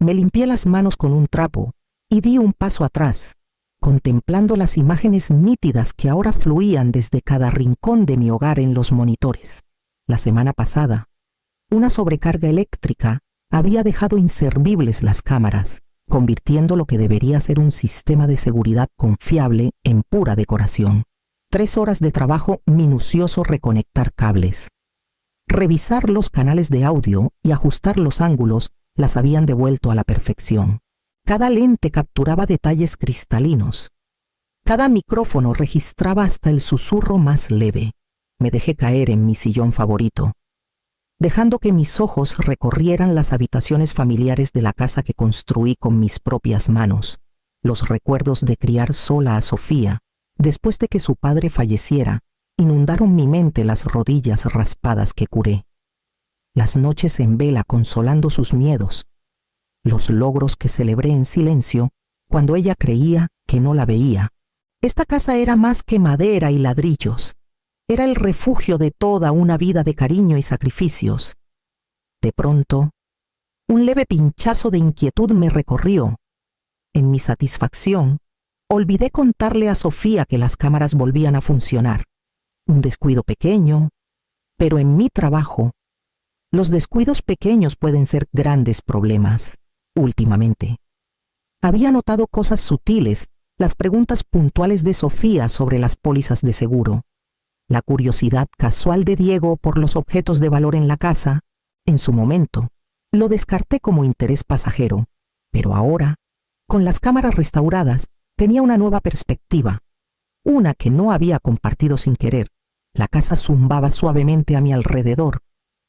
Me limpié las manos con un trapo y di un paso atrás, contemplando las imágenes nítidas que ahora fluían desde cada rincón de mi hogar en los monitores. La semana pasada, una sobrecarga eléctrica había dejado inservibles las cámaras, convirtiendo lo que debería ser un sistema de seguridad confiable en pura decoración. 3 horas de trabajo minucioso reconectar cables. Revisar los canales de audio y ajustar los ángulos las habían devuelto a la perfección. Cada lente capturaba detalles cristalinos. Cada micrófono registraba hasta el susurro más leve. Me dejé caer en mi sillón favorito, dejando que mis ojos recorrieran las habitaciones familiares de la casa que construí con mis propias manos. Los recuerdos de criar sola a Sofía, después de que su padre falleciera, inundaron mi mente las rodillas raspadas que curé. Las noches en vela consolando sus miedos, los logros que celebré en silencio cuando ella creía que no la veía. Esta casa era más que madera y ladrillos. Era el refugio de toda una vida de cariño y sacrificios. De pronto, un leve pinchazo de inquietud me recorrió. En mi satisfacción, olvidé contarle a Sofía que las cámaras volvían a funcionar. Un descuido pequeño, pero en mi trabajo, los descuidos pequeños pueden ser grandes problemas. Últimamente, había notado cosas sutiles, las preguntas puntuales de Sofía sobre las pólizas de seguro, la curiosidad casual de Diego por los objetos de valor en la casa. En su momento, lo descarté como interés pasajero, pero ahora, con las cámaras restauradas, tenía una nueva perspectiva, una que no había compartido sin querer. La casa zumbaba suavemente a mi alrededor,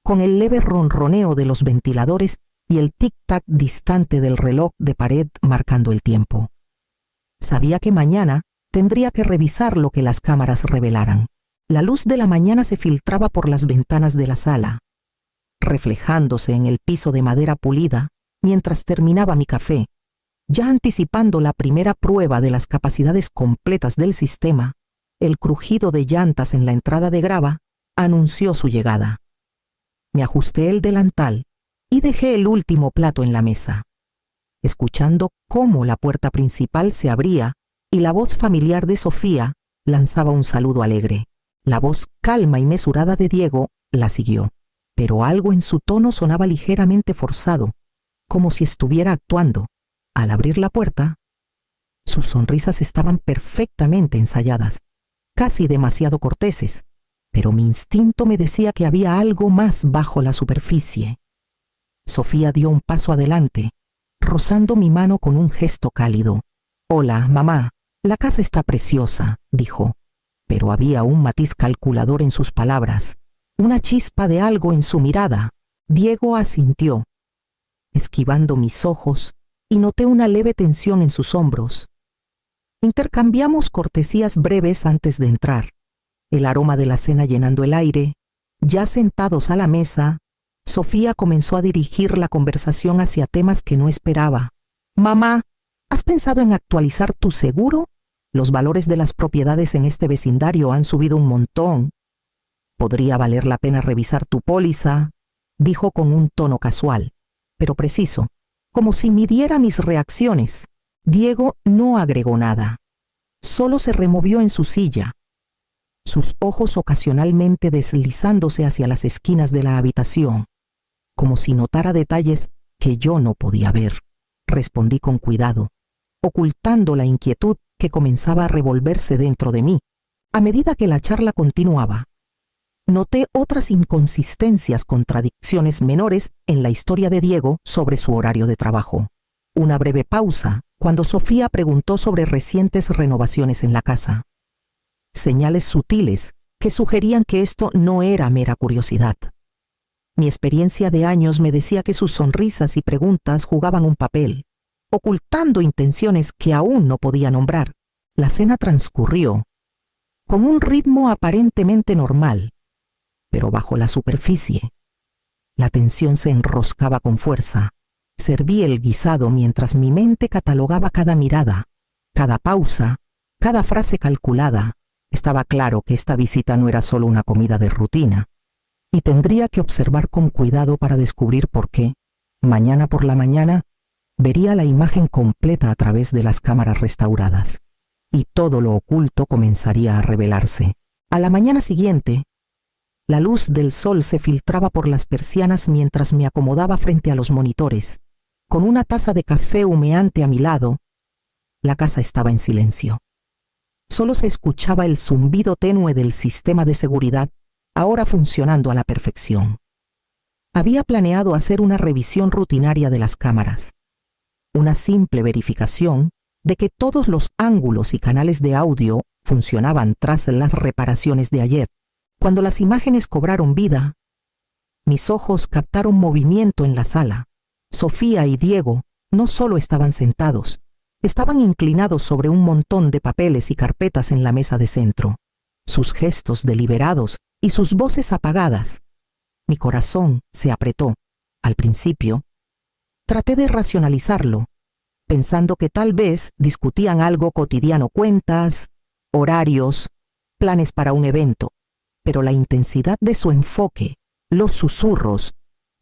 con el leve ronroneo de los ventiladores y el tic-tac distante del reloj de pared marcando el tiempo. Sabía que mañana tendría que revisar lo que las cámaras revelaran. La luz de la mañana se filtraba por las ventanas de la sala, reflejándose en el piso de madera pulida mientras terminaba mi café. Ya anticipando la primera prueba de las capacidades completas del sistema, el crujido de llantas en la entrada de grava anunció su llegada. Me ajusté el delantal y dejé el último plato en la mesa, escuchando cómo la puerta principal se abría y la voz familiar de Sofía lanzaba un saludo alegre. La voz calma y mesurada de Diego la siguió, pero algo en su tono sonaba ligeramente forzado, como si estuviera actuando. Al abrir la puerta, sus sonrisas estaban perfectamente ensayadas, casi demasiado corteses, pero mi instinto me decía que había algo más bajo la superficie. Sofía dio un paso adelante, rozando mi mano con un gesto cálido. «Hola, mamá, la casa está preciosa», dijo, pero había un matiz calculador en sus palabras, una chispa de algo en su mirada. Diego asintió, esquivando mis ojos, y noté una leve tensión en sus hombros. Intercambiamos cortesías breves antes de entrar, el aroma de la cena llenando el aire. Ya sentados a la mesa, Sofía comenzó a dirigir la conversación hacia temas que no esperaba. «Mamá, ¿has pensado en actualizar tu seguro? Los valores de las propiedades en este vecindario han subido un montón. Podría valer la pena revisar tu póliza», dijo con un tono casual, pero preciso, como si midiera mis reacciones. Diego no agregó nada. Solo se removió en su silla, sus ojos ocasionalmente deslizándose hacia las esquinas de la habitación, como si notara detalles que yo no podía ver. Respondí con cuidado, ocultando la inquietud que comenzaba a revolverse dentro de mí. A medida que la charla continuaba, noté otras inconsistencias, contradicciones menores en la historia de Diego sobre su horario de trabajo. Una breve pausa cuando Sofía preguntó sobre recientes renovaciones en la casa. Señales sutiles que sugerían que esto no era mera curiosidad. Mi experiencia de años me decía que sus sonrisas y preguntas jugaban un papel, ocultando intenciones que aún no podía nombrar. La cena transcurrió con un ritmo aparentemente normal, pero bajo la superficie, la tensión se enroscaba con fuerza. Serví el guisado mientras mi mente catalogaba cada mirada, cada pausa, cada frase calculada. Estaba claro que esta visita no era solo una comida de rutina, y tendría que observar con cuidado para descubrir por qué, mañana por la mañana, vería la imagen completa a través de las cámaras restauradas, y todo lo oculto comenzaría a revelarse. A la mañana siguiente, la luz del sol se filtraba por las persianas mientras me acomodaba frente a los monitores. Con una taza de café humeante a mi lado, la casa estaba en silencio. Solo se escuchaba el zumbido tenue del sistema de seguridad, ahora funcionando a la perfección. Había planeado hacer una revisión rutinaria de las cámaras, una simple verificación de que todos los ángulos y canales de audio funcionaban tras las reparaciones de ayer. Cuando las imágenes cobraron vida, mis ojos captaron movimiento en la sala. Sofía y Diego no solo estaban sentados, estaban inclinados sobre un montón de papeles y carpetas en la mesa de centro. Sus gestos deliberados y sus voces apagadas. Mi corazón se apretó. Al principio, traté de racionalizarlo, pensando que tal vez discutían algo cotidiano, cuentas, horarios, planes para un evento, pero la intensidad de su enfoque, los susurros,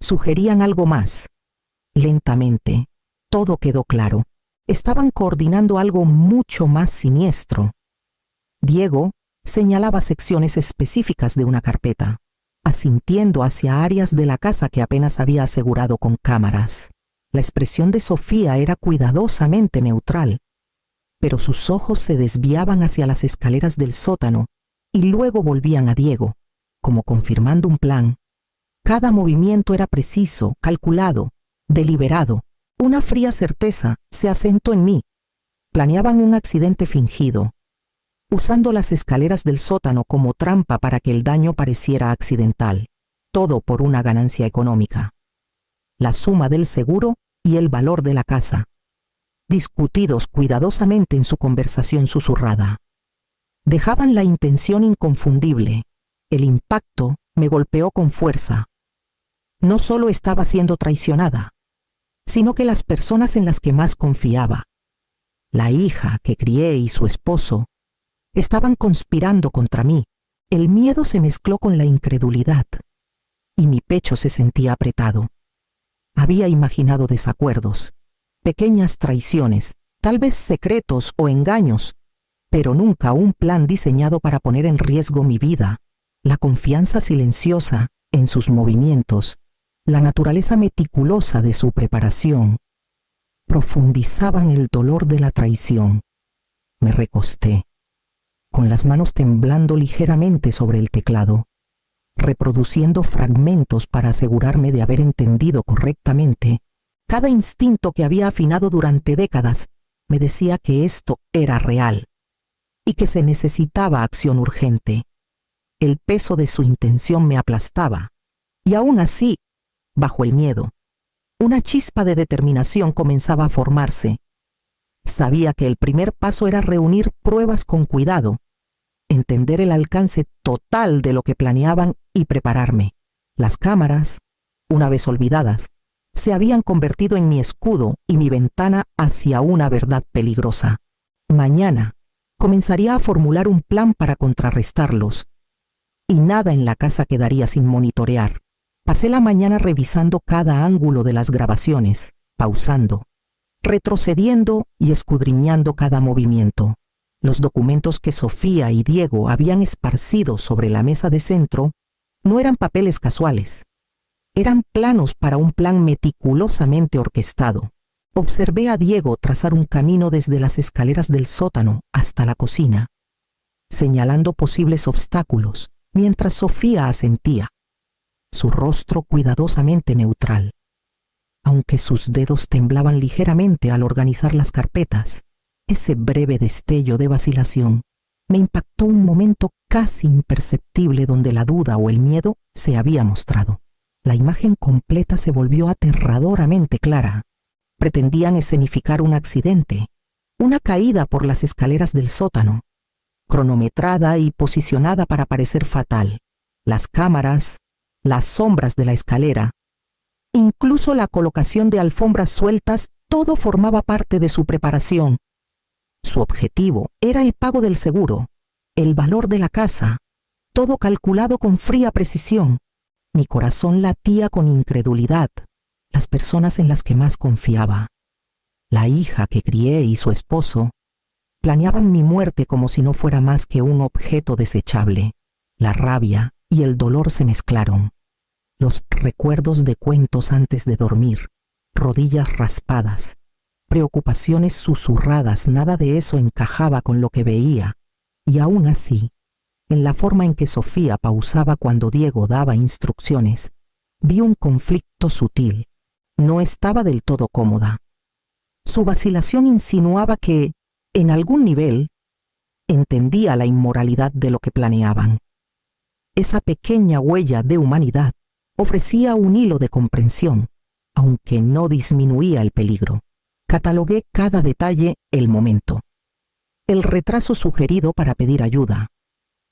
sugerían algo más. Lentamente, todo quedó claro. Estaban coordinando algo mucho más siniestro. Diego señalaba secciones específicas de una carpeta, asintiendo hacia áreas de la casa que apenas había asegurado con cámaras. La expresión de Sofía era cuidadosamente neutral, pero sus ojos se desviaban hacia las escaleras del sótano y luego volvían a Diego, como confirmando un plan. Cada movimiento era preciso, calculado, deliberado. Una fría certeza se asentó en mí. Planeaban un accidente fingido, usando las escaleras del sótano como trampa para que el daño pareciera accidental, todo por una ganancia económica. La suma del seguro y el valor de la casa, discutidos cuidadosamente en su conversación susurrada, dejaban la intención inconfundible. El impacto me golpeó con fuerza. No solo estaba siendo traicionada, sino que las personas en las que más confiaba, la hija que crié y su esposo, estaban conspirando contra mí. El miedo se mezcló con la incredulidad, y mi pecho se sentía apretado. Había imaginado desacuerdos, pequeñas traiciones, tal vez secretos o engaños, pero nunca un plan diseñado para poner en riesgo mi vida. La confianza silenciosa en sus movimientos, la naturaleza meticulosa de su preparación, profundizaban el dolor de la traición. Me recosté, con las manos temblando ligeramente sobre el teclado, reproduciendo fragmentos para asegurarme de haber entendido correctamente. Cada instinto que había afinado durante décadas me decía que esto era real y que se necesitaba acción urgente. El peso de su intención me aplastaba, y aún así, bajo el miedo, una chispa de determinación comenzaba a formarse. Sabía que el primer paso era reunir pruebas con cuidado, entender el alcance total de lo que planeaban y prepararme. Las cámaras, una vez olvidadas, se habían convertido en mi escudo y mi ventana hacia una verdad peligrosa. Mañana comenzaría a formular un plan para contrarrestarlos, y nada en la casa quedaría sin monitorear. Pasé la mañana revisando cada ángulo de las grabaciones, pausando, retrocediendo y escudriñando cada movimiento. Los documentos que Sofía y Diego habían esparcido sobre la mesa de centro no eran papeles casuales. Eran planos para un plan meticulosamente orquestado. Observé a Diego trazar un camino desde las escaleras del sótano hasta la cocina, señalando posibles obstáculos, mientras Sofía asentía, su rostro cuidadosamente neutral. Aunque sus dedos temblaban ligeramente al organizar las carpetas, ese breve destello de vacilación me impactó un momento casi imperceptible donde la duda o el miedo se había mostrado. La imagen completa se volvió aterradoramente clara. Pretendían escenificar un accidente, una caída por las escaleras del sótano, cronometrada y posicionada para parecer fatal. Las cámaras, las sombras de la escalera, incluso la colocación de alfombras sueltas, todo formaba parte de su preparación. Su objetivo era el pago del seguro, el valor de la casa, todo calculado con fría precisión. Mi corazón latía con incredulidad. Las personas en las que más confiaba, La hija que crié y su esposo planeaban mi muerte como si no fuera más que un objeto desechable. La rabia y el dolor se mezclaron. Los recuerdos de cuentos antes de dormir, rodillas raspadas, preocupaciones susurradas, nada de eso encajaba con lo que veía. Y aún así, en la forma en que Sofía pausaba cuando Diego daba instrucciones, vi un conflicto sutil. No estaba del todo cómoda. Su vacilación insinuaba que, en algún nivel, entendía la inmoralidad de lo que planeaban. Esa pequeña huella de humanidad ofrecía un hilo de comprensión, aunque no disminuía el peligro. Catalogué cada detalle el momento. El retraso sugerido para pedir ayuda.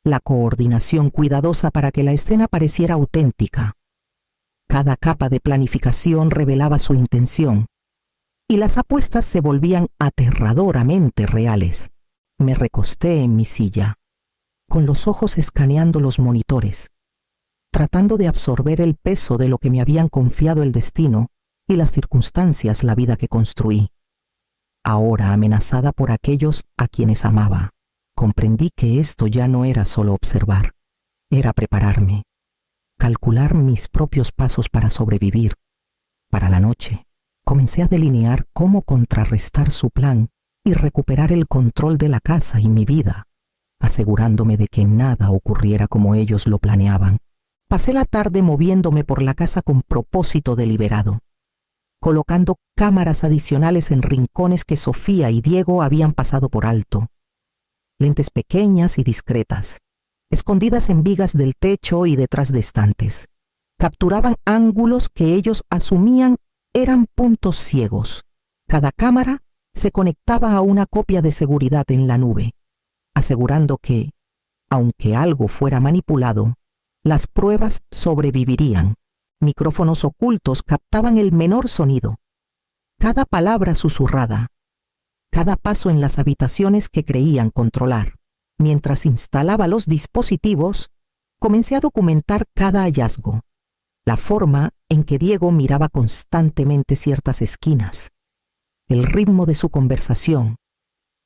La coordinación cuidadosa para que la escena pareciera auténtica. Cada capa de planificación revelaba su intención, y las apuestas se volvían aterradoramente reales. Me recosté en mi silla, con los ojos escaneando los monitores, tratando de absorber el peso de lo que me habían confiado el destino y las circunstancias, la vida que construí. Ahora amenazada por aquellos a quienes amaba, comprendí que esto ya no era solo observar, era prepararme, calcular mis propios pasos para sobrevivir. Para la noche, comencé a delinear cómo contrarrestar su plan y recuperar el control de la casa y mi vida, asegurándome de que nada ocurriera como ellos lo planeaban. Pasé la tarde moviéndome por la casa con propósito deliberado, colocando cámaras adicionales en rincones que Sofía y Diego habían pasado por alto. Lentes pequeñas y discretas, escondidas en vigas del techo y detrás de estantes. Capturaban ángulos que ellos asumían eran puntos ciegos. Cada cámara se conectaba a una copia de seguridad en la nube, asegurando que, aunque algo fuera manipulado, las pruebas sobrevivirían. Micrófonos ocultos captaban el menor sonido, cada palabra susurrada, cada paso en las habitaciones que creían controlar. Mientras instalaba los dispositivos, comencé a documentar cada hallazgo, la forma en que Diego miraba constantemente ciertas esquinas, el ritmo de su conversación.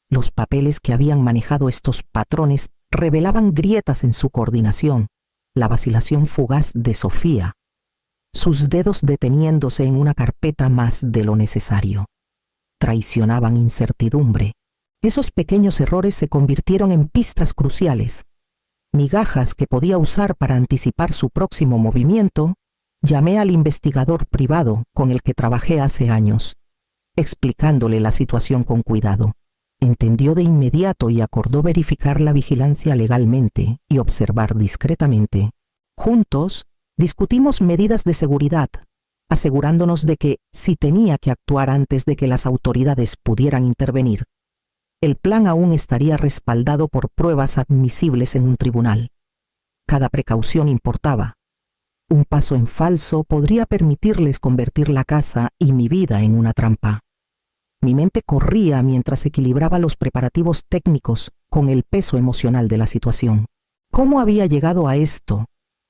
Los papeles que habían manejado estos patrones revelaban grietas en su coordinación, la vacilación fugaz de Sofía, sus dedos deteniéndose en una carpeta más de lo necesario. Traicionaban incertidumbre. Esos pequeños errores se convirtieron en pistas cruciales, migajas que podía usar para anticipar su próximo movimiento. Llamé al investigador privado con el que trabajé hace años, explicándole la situación con cuidado. Entendió de inmediato y acordó verificar la vigilancia legalmente y observar discretamente. Juntos, discutimos medidas de seguridad, asegurándonos de que, si tenía que actuar antes de que las autoridades pudieran intervenir, el plan aún estaría respaldado por pruebas admisibles en un tribunal. Cada precaución importaba. Un paso en falso podría permitirles convertir la casa y mi vida en una trampa. Mi mente corría mientras equilibraba los preparativos técnicos con el peso emocional de la situación. ¿Cómo había llegado a esto?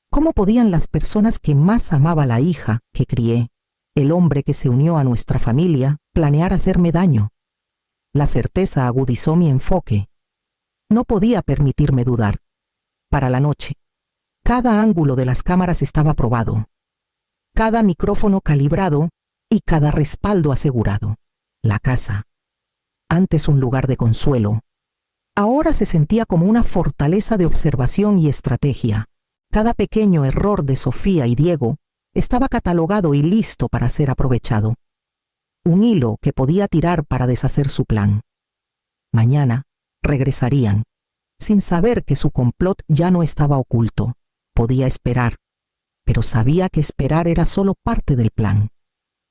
¿Cómo podían las personas que más amaba la hija que crié, el hombre que se unió a nuestra familia, planear hacerme daño? La certeza agudizó mi enfoque. No podía permitirme dudar. Para la noche, cada ángulo de las cámaras estaba probado, cada micrófono calibrado y cada respaldo asegurado. La casa, antes un lugar de consuelo, ahora se sentía como una fortaleza de observación y estrategia. Cada pequeño error de Sofía y Diego estaba catalogado y listo para ser aprovechado. Un hilo que podía tirar para deshacer su plan. Mañana regresarían, sin saber que su complot ya no estaba oculto. Podía esperar, pero sabía que esperar era solo parte del plan.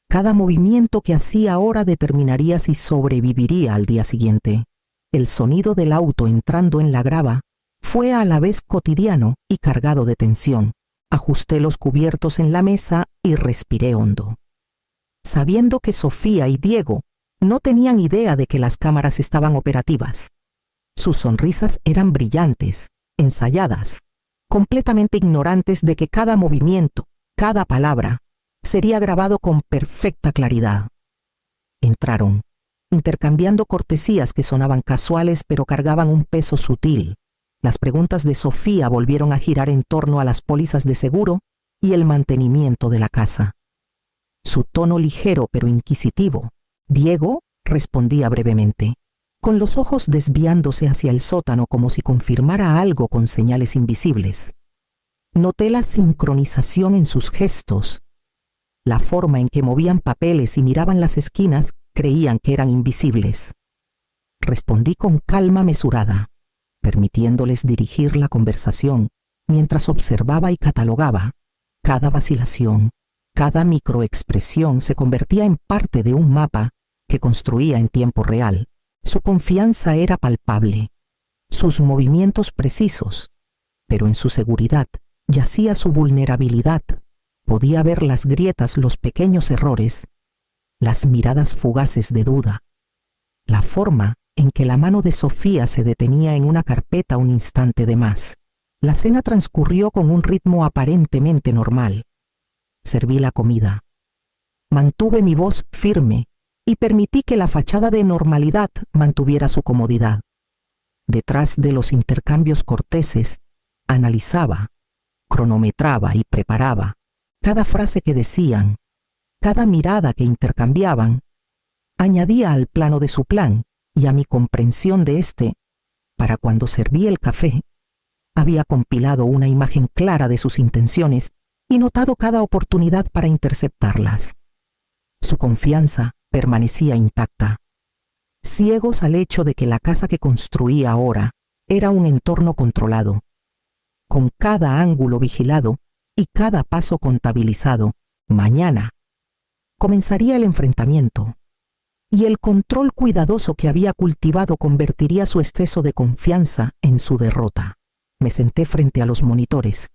Cada movimiento que hacía ahora determinaría si sobreviviría al día siguiente. El sonido del auto entrando en la grava fue a la vez cotidiano y cargado de tensión. Ajusté los cubiertos en la mesa y respiré hondo. Sabiendo que Sofía y Diego no tenían idea de que las cámaras estaban operativas. Sus sonrisas eran brillantes, ensayadas, completamente ignorantes de que cada movimiento, cada palabra, sería grabado con perfecta claridad. Entraron, intercambiando cortesías que sonaban casuales pero cargaban un peso sutil. Las preguntas de Sofía volvieron a girar en torno a las pólizas de seguro y el mantenimiento de la casa. Su tono ligero pero inquisitivo. Diego respondía brevemente, con los ojos desviándose hacia el sótano como si confirmara algo con señales invisibles. Noté la sincronización en sus gestos. La forma en que movían papeles y miraban las esquinas creían que eran invisibles. Respondí con calma mesurada, permitiéndoles dirigir la conversación mientras observaba y catalogaba. Cada vacilación, cada microexpresión se convertía en parte de un mapa que construía en tiempo real. Su confianza era palpable, sus movimientos precisos, pero en su seguridad yacía su vulnerabilidad. Podía ver las grietas, los pequeños errores, las miradas fugaces de duda, la forma en que la mano de Sofía se detenía en una carpeta un instante de más. La cena transcurrió con un ritmo aparentemente normal. Serví la comida. Mantuve mi voz firme y permití que la fachada de normalidad mantuviera su comodidad. Detrás de los intercambios corteses, analizaba, cronometraba y preparaba cada frase que decían, cada mirada que intercambiaban. Añadía al plano de su plan y a mi comprensión de éste, para cuando serví el café. Había compilado una imagen clara de sus intenciones y notado cada oportunidad para interceptarlas. Su confianza permanecía intacta, ciegos al hecho de que la casa que construía ahora era un entorno controlado, con cada ángulo vigilado y cada paso contabilizado. Mañana comenzaría el enfrentamiento, y el control cuidadoso que había cultivado convertiría su exceso de confianza en su derrota. Me senté frente a los monitores,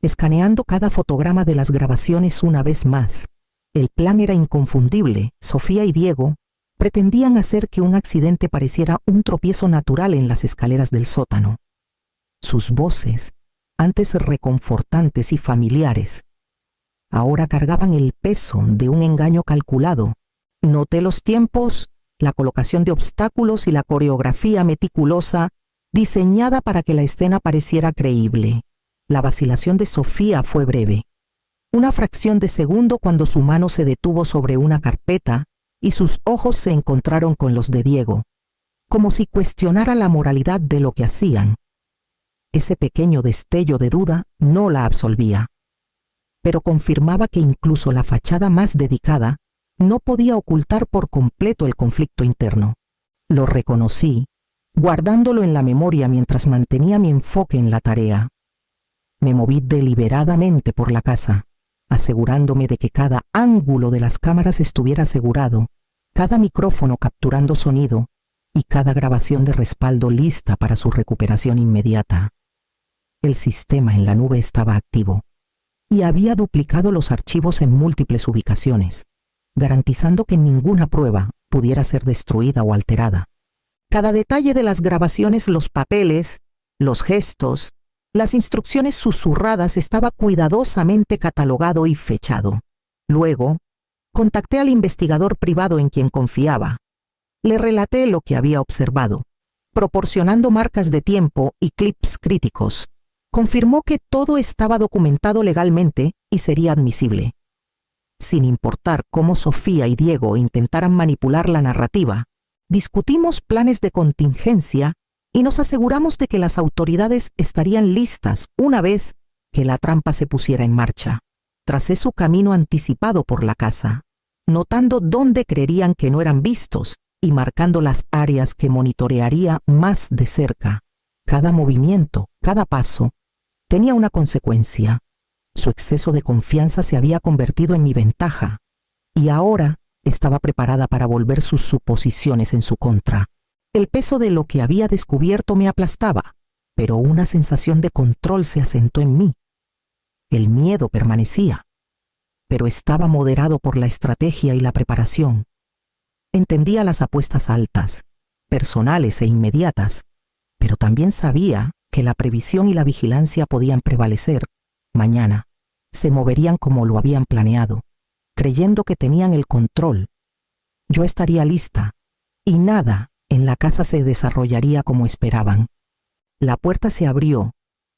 escaneando cada fotograma de las grabaciones una vez más. El plan era inconfundible. Sofía y Diego pretendían hacer que un accidente pareciera un tropiezo natural en las escaleras del sótano. Sus voces, antes reconfortantes y familiares, ahora cargaban el peso de un engaño calculado. Noté los tiempos, la colocación de obstáculos y la coreografía meticulosa diseñada para que la escena pareciera creíble. La vacilación de Sofía fue breve. Una fracción de segundo cuando su mano se detuvo sobre una carpeta y sus ojos se encontraron con los de Diego, como si cuestionara la moralidad de lo que hacían. Ese pequeño destello de duda no la absolvía, pero confirmaba que incluso la fachada más dedicada no podía ocultar por completo el conflicto interno. Lo reconocí, guardándolo en la memoria mientras mantenía mi enfoque en la tarea. Me moví deliberadamente por la casa, asegurándome de que cada ángulo de las cámaras estuviera asegurado, cada micrófono capturando sonido y cada grabación de respaldo lista para su recuperación inmediata. El sistema en la nube estaba activo y había duplicado los archivos en múltiples ubicaciones, garantizando que ninguna prueba pudiera ser destruida o alterada. Cada detalle de las grabaciones, los papeles, los gestos, las instrucciones susurradas estaba cuidadosamente catalogado y fechado. Luego, contacté al investigador privado en quien confiaba. Le relaté lo que había observado, proporcionando marcas de tiempo y clips críticos. Confirmó que todo estaba documentado legalmente y sería admisible. Sin importar cómo Sofía y Diego intentaran manipular la narrativa, discutimos planes de contingencia y nos aseguramos de que las autoridades estarían listas una vez que la trampa se pusiera en marcha. Tracé su camino anticipado por la casa, notando dónde creerían que no eran vistos y marcando las áreas que monitorearía más de cerca. Cada movimiento, cada paso, tenía una consecuencia. Su exceso de confianza se había convertido en mi ventaja, y ahora estaba preparada para volver sus suposiciones en su contra. El peso de lo que había descubierto me aplastaba, pero una sensación de control se asentó en mí. El miedo permanecía, pero estaba moderado por la estrategia y la preparación. Entendía las apuestas altas, personales e inmediatas, pero también sabía que la previsión y la vigilancia podían prevalecer. Mañana se moverían como lo habían planeado, creyendo que tenían el control. Yo estaría lista, y nada en la casa se desarrollaría como esperaban. La puerta se abrió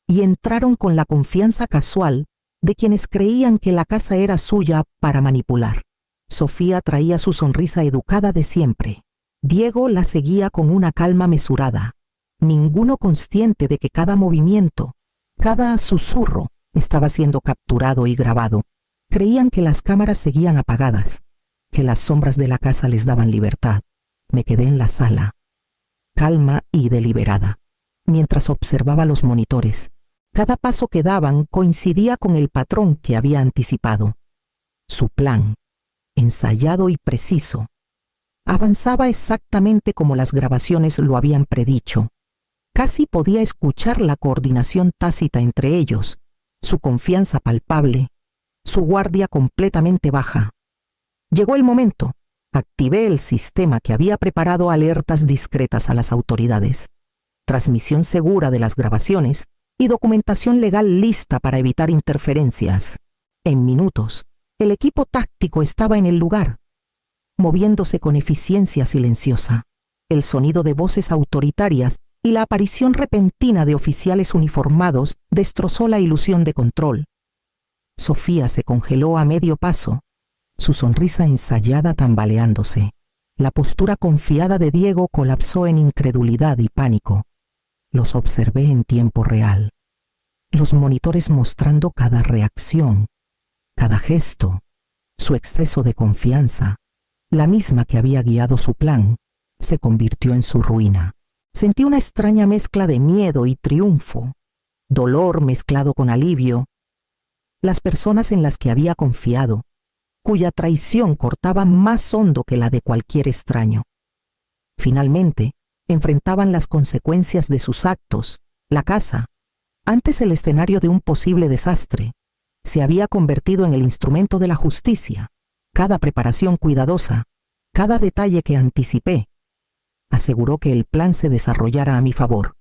y entraron con la confianza casual de quienes creían que la casa era suya para manipular. Sofía traía su sonrisa educada de siempre. Diego la seguía con una calma mesurada, ninguno consciente de que cada movimiento, cada susurro estaba siendo capturado y grabado. Creían que las cámaras seguían apagadas, que las sombras de la casa les daban libertad. Me quedé en la sala, calma y deliberada, mientras observaba los monitores. Cada paso que daban coincidía con el patrón que había anticipado. Su plan, ensayado y preciso, avanzaba exactamente como las grabaciones lo habían predicho. Casi podía escuchar la coordinación tácita entre ellos, su confianza palpable, su guardia completamente baja. Llegó el momento. Activé el sistema que había preparado alertas discretas a las autoridades, transmisión segura de las grabaciones y documentación legal lista para evitar interferencias. En minutos, el equipo táctico estaba en el lugar, moviéndose con eficiencia silenciosa. El sonido de voces autoritarias y la aparición repentina de oficiales uniformados destrozó la ilusión de control. Sofía se congeló a medio paso, su sonrisa ensayada tambaleándose. La postura confiada de Diego colapsó en incredulidad y pánico. Los observé en tiempo real, los monitores mostrando cada reacción, cada gesto, su exceso de confianza, la misma que había guiado su plan, se convirtió en su ruina. Sentí una extraña mezcla de miedo y triunfo, dolor mezclado con alivio. Las personas en las que había confiado, cuya traición cortaba más hondo que la de cualquier extraño, finalmente enfrentaban las consecuencias de sus actos. La casa, antes el escenario de un posible desastre, se había convertido en el instrumento de la justicia. Cada preparación cuidadosa, cada detalle que anticipé, aseguró que el plan se desarrollara a mi favor.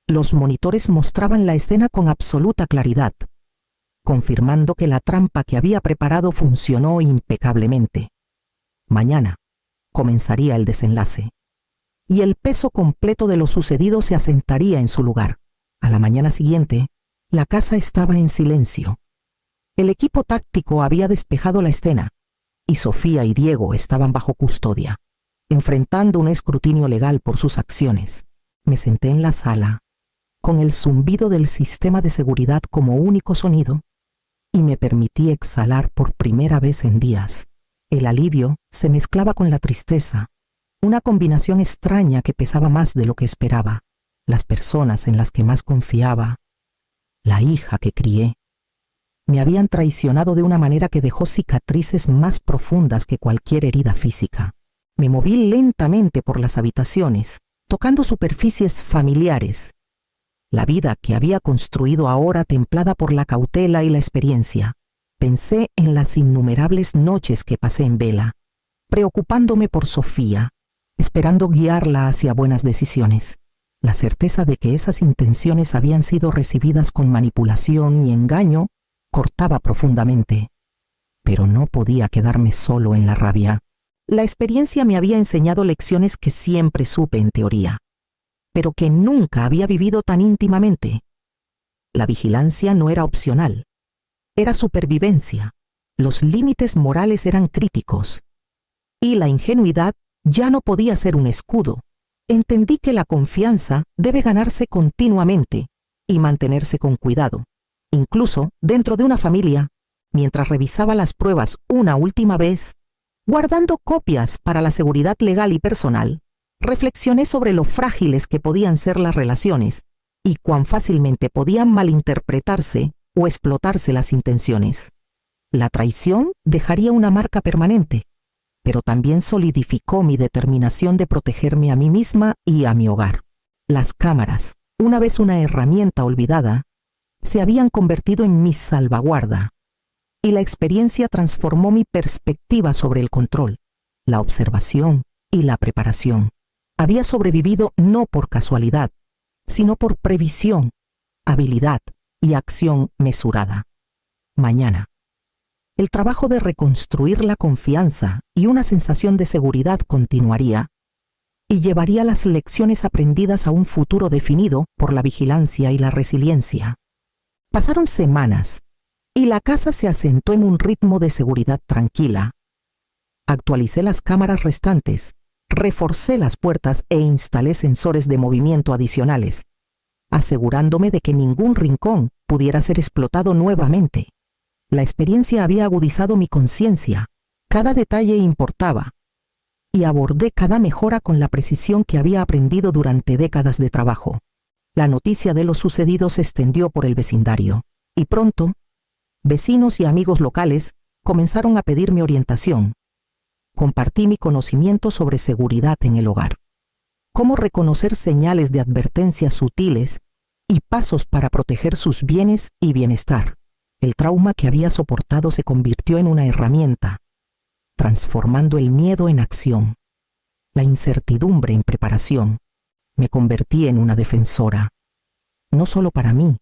Los monitores mostraban la escena con absoluta claridad, confirmando que la trampa que había preparado funcionó impecablemente. Mañana comenzaría el desenlace, y el peso completo de lo sucedido se asentaría en su lugar. A la mañana siguiente, la casa estaba en silencio. El equipo táctico había despejado la escena, y Sofía y Diego estaban bajo custodia, enfrentando un escrutinio legal por sus acciones. Me senté en la sala, con el zumbido del sistema de seguridad como único sonido, y me permití exhalar por primera vez en días. El alivio se mezclaba con la tristeza, una combinación extraña que pesaba más de lo que esperaba. Las personas en las que más confiaba, la hija que crié, me habían traicionado de una manera que dejó cicatrices más profundas que cualquier herida física. Me moví lentamente por las habitaciones, tocando superficies familiares. La vida que había construido ahora templada por la cautela y la experiencia. Pensé en las innumerables noches que pasé en vela, preocupándome por Sofía, esperando guiarla hacia buenas decisiones. La certeza de que esas intenciones habían sido recibidas con manipulación y engaño cortaba profundamente. Pero no podía quedarme solo en la rabia. La experiencia me había enseñado lecciones que siempre supe en teoría, pero que nunca había vivido tan íntimamente. La vigilancia no era opcional, era supervivencia. Los límites morales eran críticos, y la ingenuidad ya no podía ser un escudo. Entendí que la confianza debe ganarse continuamente y mantenerse con cuidado, incluso dentro de una familia. Mientras revisaba las pruebas una última vez, guardando copias para la seguridad legal y personal, reflexioné sobre lo frágiles que podían ser las relaciones y cuán fácilmente podían malinterpretarse o explotarse las intenciones. La traición dejaría una marca permanente, pero también solidificó mi determinación de protegerme a mí misma y a mi hogar. Las cámaras, una vez una herramienta olvidada, se habían convertido en mi salvaguarda, y la experiencia transformó mi perspectiva sobre el control, la observación y la preparación. Había sobrevivido no por casualidad, sino por previsión, habilidad y acción mesurada. Mañana, el trabajo de reconstruir la confianza y una sensación de seguridad continuaría, y llevaría las lecciones aprendidas a un futuro definido por la vigilancia y la resiliencia. Pasaron semanas y la casa se asentó en un ritmo de seguridad tranquila. Actualicé las cámaras restantes, reforcé las puertas e instalé sensores de movimiento adicionales, asegurándome de que ningún rincón pudiera ser explotado nuevamente. La experiencia había agudizado mi conciencia, cada detalle importaba, y abordé cada mejora con la precisión que había aprendido durante décadas de trabajo. La noticia de lo sucedido se extendió por el vecindario, y pronto, vecinos y amigos locales comenzaron a pedirme orientación. Compartí mi conocimiento sobre seguridad en el hogar, cómo reconocer señales de advertencia sutiles y pasos para proteger sus bienes y bienestar. El trauma que había soportado se convirtió en una herramienta, transformando el miedo en acción, la incertidumbre en preparación. Me convertí en una defensora, no solo para mí,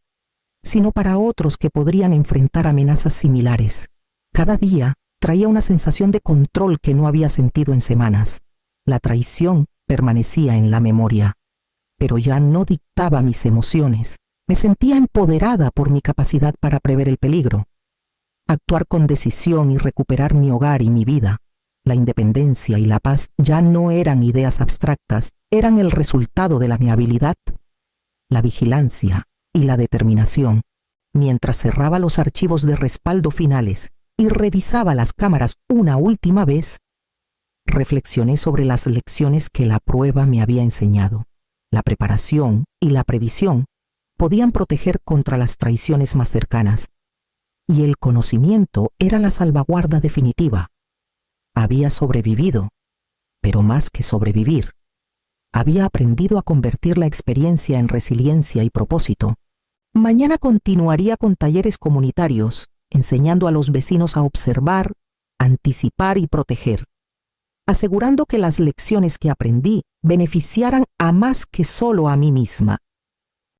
sino para otros que podrían enfrentar amenazas similares. Cada día traía una sensación de control que no había sentido en semanas. La traición permanecía en la memoria, pero ya no dictaba mis emociones. Me sentía empoderada por mi capacidad para prever el peligro, actuar con decisión y recuperar mi hogar y mi vida. La independencia y la paz ya no eran ideas abstractas, eran el resultado de mi habilidad, la vigilancia y la determinación. Mientras cerraba los archivos de respaldo finales y revisaba las cámaras una última vez, reflexioné sobre las lecciones que la prueba me había enseñado. La preparación y la previsión podían proteger contra las traiciones más cercanas, y el conocimiento era la salvaguarda definitiva. Había sobrevivido, pero más que sobrevivir, había aprendido a convertir la experiencia en resiliencia y propósito. Mañana continuaría con talleres comunitarios, enseñando a los vecinos a observar, anticipar y proteger, asegurando que las lecciones que aprendí beneficiaran a más que solo a mí misma.